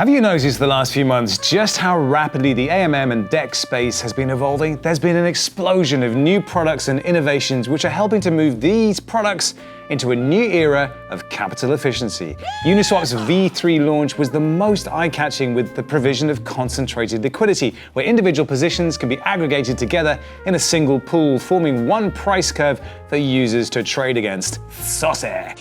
Have you noticed the last few months just how rapidly the AMM and DEX space has been evolving? There's been an explosion of new products and innovations which are helping to move these products into a new era of capital efficiency. Uniswap's V3 launch was the most eye-catching with the provision of concentrated liquidity, where individual positions can be aggregated together in a single pool, forming one price curve for users to trade against. SUSHI.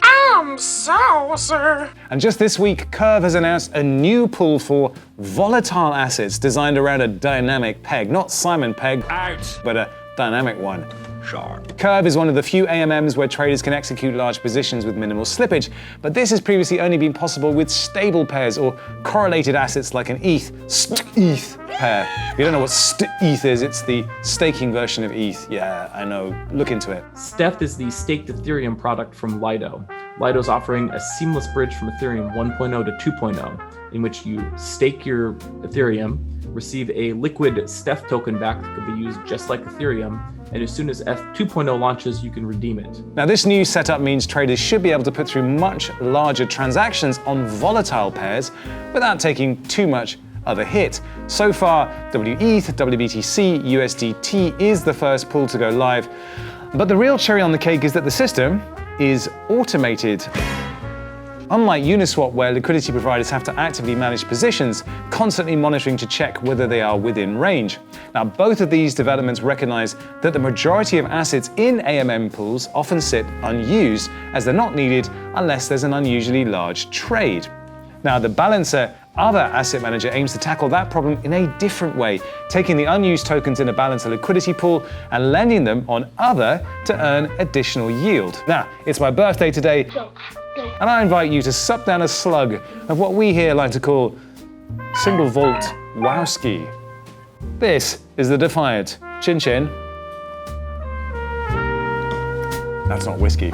And just this week, Curve has announced a new pool for volatile assets designed around a dynamic peg. Not Simon Pegg, out, but a dynamic one. Sharp. Curve is one of the few AMMs where traders can execute large positions with minimal slippage, but this has previously only been possible with stable pairs or correlated assets like an ETH, STETH pair. If you don't know what STETH is, it's the staking version of ETH. Yeah, I know, look into it. STETH is the staked Ethereum product from Lido. Lido is offering a seamless bridge from Ethereum 1.0 to 2.0, in which you stake your Ethereum, receive a liquid STETH token back that can be used just like Ethereum, and as soon as ETH 2.0 launches, you can redeem it. Now, this new setup means traders should be able to put through much larger transactions on volatile pairs without taking too much of a hit. So far, WETH, WBTC, USDT is the first pool to go live, but the real cherry on the cake is that the system is automated. Unlike Uniswap, where liquidity providers have to actively manage positions, constantly monitoring to check whether they are within range. Now, both of these developments recognize that the majority of assets in AMM pools often sit unused, as they're not needed unless there's an unusually large trade. Now, the balancer Aave asset manager aims to tackle that problem in a different way, taking the unused tokens in a balancer liquidity pool and lending them on Aave to earn additional yield. Now, it's my birthday today, and I invite you to sup down a slug of what we here like to call single vault Wowskey. This is the Defiant. Chin chin. That's not whiskey.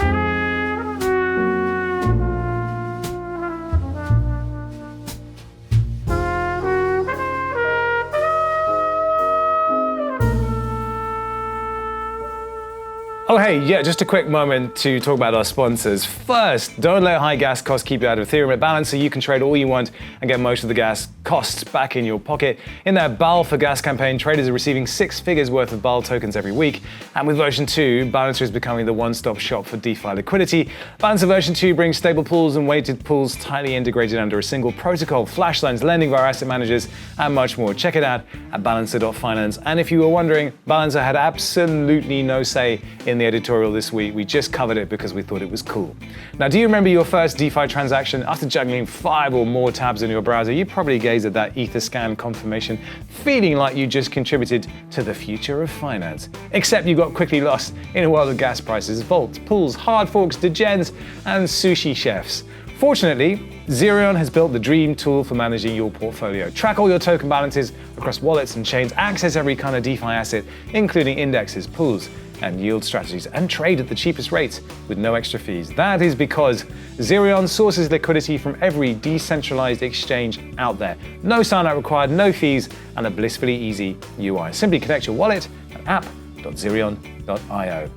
Oh hey, yeah, just a quick moment to talk about our sponsors. First, don't let high gas costs keep you out of Ethereum. At Balancer, you can trade all you want and get most of the gas costs back in your pocket. In their BAL for gas campaign, traders are receiving 6 figures worth of BAL tokens every week. And with version 2, Balancer is becoming the one-stop shop for DeFi liquidity. Balancer version 2 brings stable pools and weighted pools tightly integrated under a single protocol, flash loans, lending via asset managers, and much more. Check it out at balancer.finance. And if you were wondering, Balancer had absolutely no say in the editorial this week. We just covered it because we thought it was cool. Now, do you remember your first DeFi transaction? After juggling 5 or more tabs in your browser, you probably gazed at that Etherscan confirmation, feeling like you just contributed to the future of finance. Except you got quickly lost in a world of gas prices, vaults, pools, hard forks, degens, and sushi chefs. Fortunately, Zerion has built the dream tool for managing your portfolio. Track all your token balances across wallets and chains, access every kind of DeFi asset, including indexes, pools, and yield strategies, and trade at the cheapest rates with no extra fees. That is because Zerion sources liquidity from every decentralized exchange out there. No sign-up required, no fees, and a blissfully easy UI. Simply connect your wallet at app.zerion.io.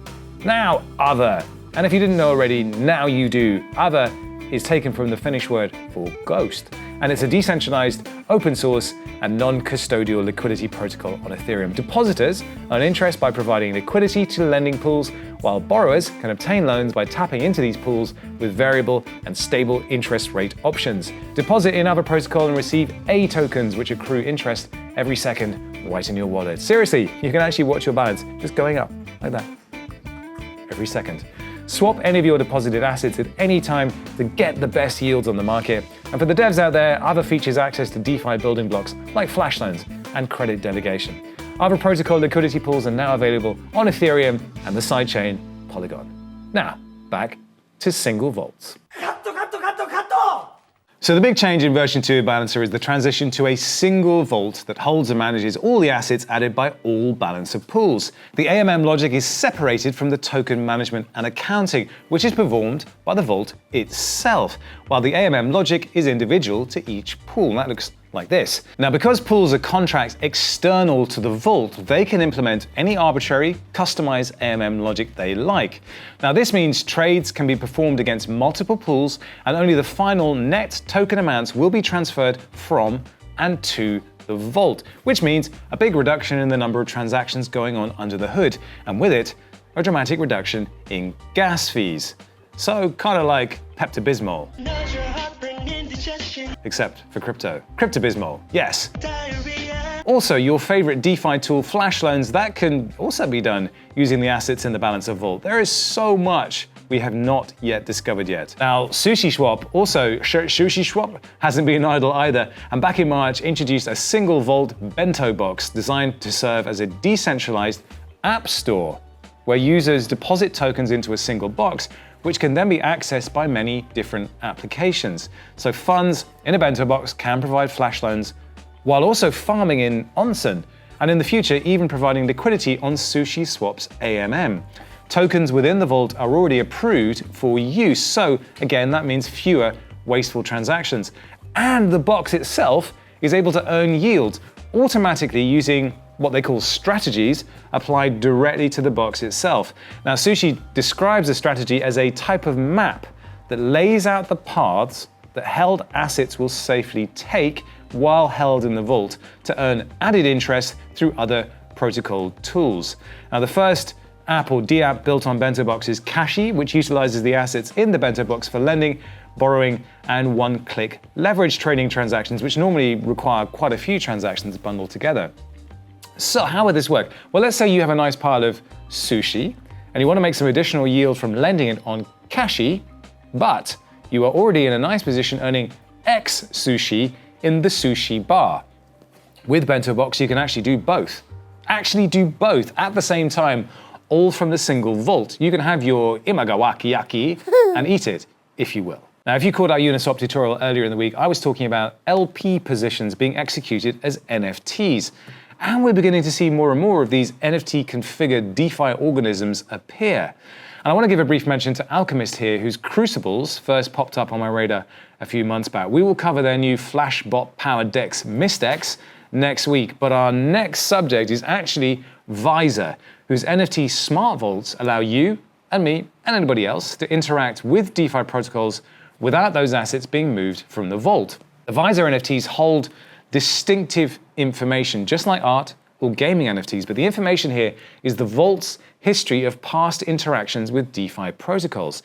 Now, Aave. And if you didn't know already, now you do. Aave is taken from the Finnish word for ghost, and it's a decentralized, open source, and non-custodial liquidity protocol on Ethereum. Depositors earn interest by providing liquidity to lending pools, while borrowers can obtain loans by tapping into these pools with variable and stable interest rate options. Deposit in Aave protocol and receive A tokens, which accrue interest every second right in your wallet. Seriously, you can actually watch your balance just going up like that every second. Swap any of your deposited assets at any time to get the best yields on the market. And for the devs out there, Aave features access to DeFi building blocks like flash loans and credit delegation. Aave protocol liquidity pools are now available on Ethereum and the sidechain Polygon. Now, back to single vaults. So the big change in version 2 of Balancer is the transition to a single vault that holds and manages all the assets added by all Balancer pools. The AMM logic is separated from the token management and accounting, which is performed by the vault itself, while the AMM logic is individual to each pool. That looks like this. Now, because pools are contracts external to the vault, they can implement any arbitrary, customized AMM logic they like. Now, this means trades can be performed against multiple pools, and only the final net token amounts will be transferred from and to the vault, which means a big reduction in the number of transactions going on under the hood, and with it, a dramatic reduction in gas fees. So, kind of like Pepto-Bismol. Except for crypto. Crypto-Bismol, yes. Also, your favorite DeFi tool, Flash Loans, that can also be done using the assets in the Balancer Vault. There is so much we have not yet discovered yet. Now, SushiSwap hasn't been idle either, and back in March introduced a single vault BentoBox designed to serve as a decentralized app store where users deposit tokens into a single box, which can then be accessed by many different applications. So funds in a BentoBox can provide flash loans while also farming in Onsen, and in the future even providing liquidity on SushiSwap's AMM. Tokens within the vault are already approved for use, so again, that means fewer wasteful transactions. And the box itself is able to earn yield automatically using what they call strategies applied directly to the box itself. Now, Sushi describes a strategy as a type of map that lays out the paths that held assets will safely take while held in the vault to earn added interest through other protocol tools. Now, the first app or DApp built on BentoBox is Cashi, which utilizes the assets in the BentoBox for lending, borrowing, and one-click leverage trading transactions, which normally require quite a few transactions bundled together. So how would this work? Well, let's say you have a nice pile of sushi and you want to make some additional yield from lending it on Cashi, but you are already in a nice position earning X sushi in the sushi bar. With BentoBox, you can actually do both. Actually do both at the same time, all from the single vault. You can have your imagawaki yaki and eat it, if you will. Now, if you caught our Uniswap tutorial earlier in the week, I was talking about LP positions being executed as NFTs. And we're beginning to see more and more of these NFT-configured DeFi organisms appear. And I want to give a brief mention to Alchemist here, whose Crucibles first popped up on my radar a few months back. We will cover their new Flashbot-powered DEX, MistDEX, next week. But our next subject is actually Visor, whose NFT smart vaults allow you and me and anybody else to interact with DeFi protocols without those assets being moved from the vault. The Visor NFTs hold distinctive information, just like art or gaming NFTs, but the information here is the vault's history of past interactions with DeFi protocols.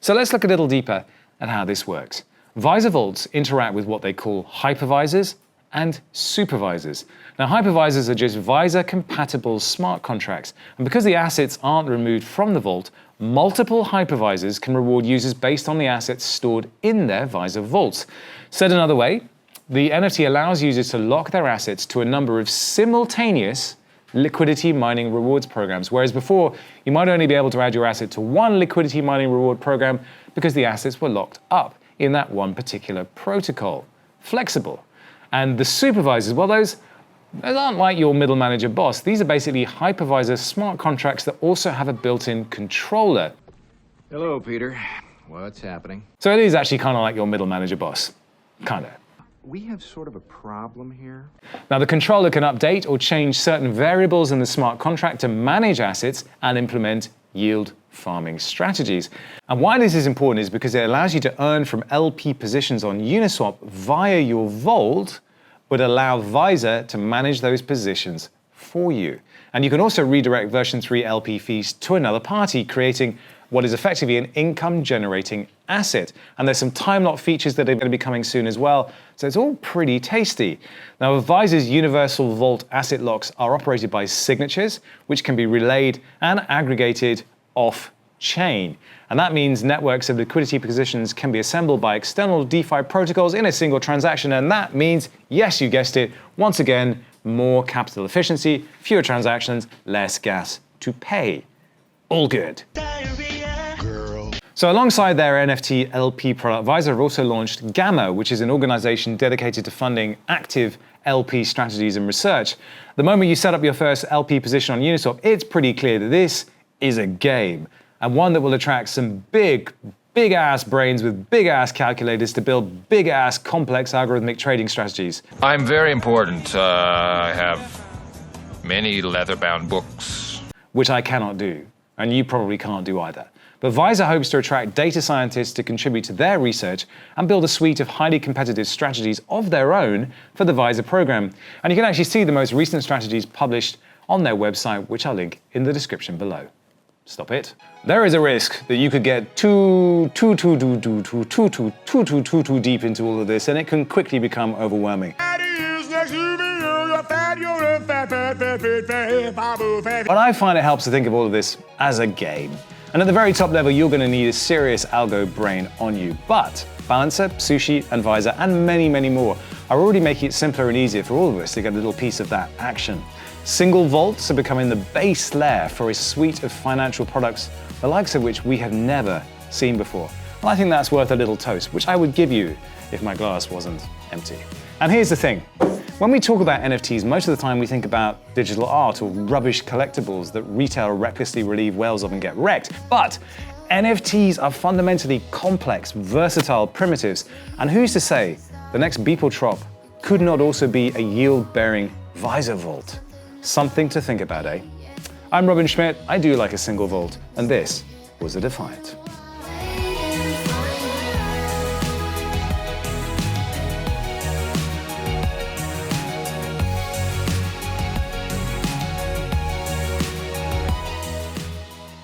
So let's look a little deeper at how this works. Visor vaults interact with what they call hypervisors and supervisors. Now, hypervisors are just Visor-compatible smart contracts, and because the assets aren't removed from the vault, multiple hypervisors can reward users based on the assets stored in their Visor vaults. Said another way, the NFT allows users to lock their assets to a number of simultaneous liquidity mining rewards programs, whereas before, you might only be able to add your asset to one liquidity mining reward program because the assets were locked up in that one particular protocol. Flexible. And the supervisors, well, those aren't like your middle manager boss. These are basically hypervisor smart contracts that also have a built-in controller. Hello, Peter. What's happening? So it is actually kind of like your middle manager boss. Kind of. We have sort of a problem here. Now, the controller can update or change certain variables in the smart contract to manage assets and implement yield farming strategies. And why this is important is because it allows you to earn from LP positions on Uniswap via your vault, but allow Visor to manage those positions for you. And you can also redirect version 3 LP fees to another party, creating what is effectively an income-generating asset. And there's some time lock features that are going to be coming soon as well, so it's all pretty tasty. Now, Visor's universal vault asset locks are operated by signatures, which can be relayed and aggregated off-chain. And that means networks of liquidity positions can be assembled by external DeFi protocols in a single transaction, and that means, yes, you guessed it, once again, more capital efficiency, fewer transactions, less gas to pay. All good. So alongside their NFT LP product, Visor have also launched Gamma, which is an organization dedicated to funding active LP strategies and research. The moment you set up your first LP position on Uniswap, it's pretty clear that this is a game, and one that will attract some big big-ass brains with big-ass calculators to build big-ass complex algorithmic trading strategies. I'm very important. I have many leather-bound books. Which I cannot do, and you probably can't do either. But Visor hopes to attract data scientists to contribute to their research and build a suite of highly competitive strategies of their own for the Visor program. And you can actually see the most recent strategies published on their website, which I'll link in the description below. Stop it. There is a risk that you could get too deep into all of this, and it can quickly become overwhelming. But I find it helps to think of all of this as a game. And at the very top level, you're going to need a serious algo brain on you. But Balancer, Sushi, and Visor, and many, many more are already making it simpler and easier for all of us to get a little piece of that action. Single vaults are becoming the base layer for a suite of financial products, the likes of which we have never seen before. And I think that's worth a little toast, which I would give you if my glass wasn't empty. And here's the thing. When we talk about NFTs, most of the time we think about digital art or rubbish collectibles that retail recklessly relieve whales of and get wrecked. But NFTs are fundamentally complex, versatile primitives. And who's to say the next Beeple could not also be a yield-bearing Visor vault? Something to think about, eh? I'm Robin Schmidt, I do like a single vault, and this was a Defiant.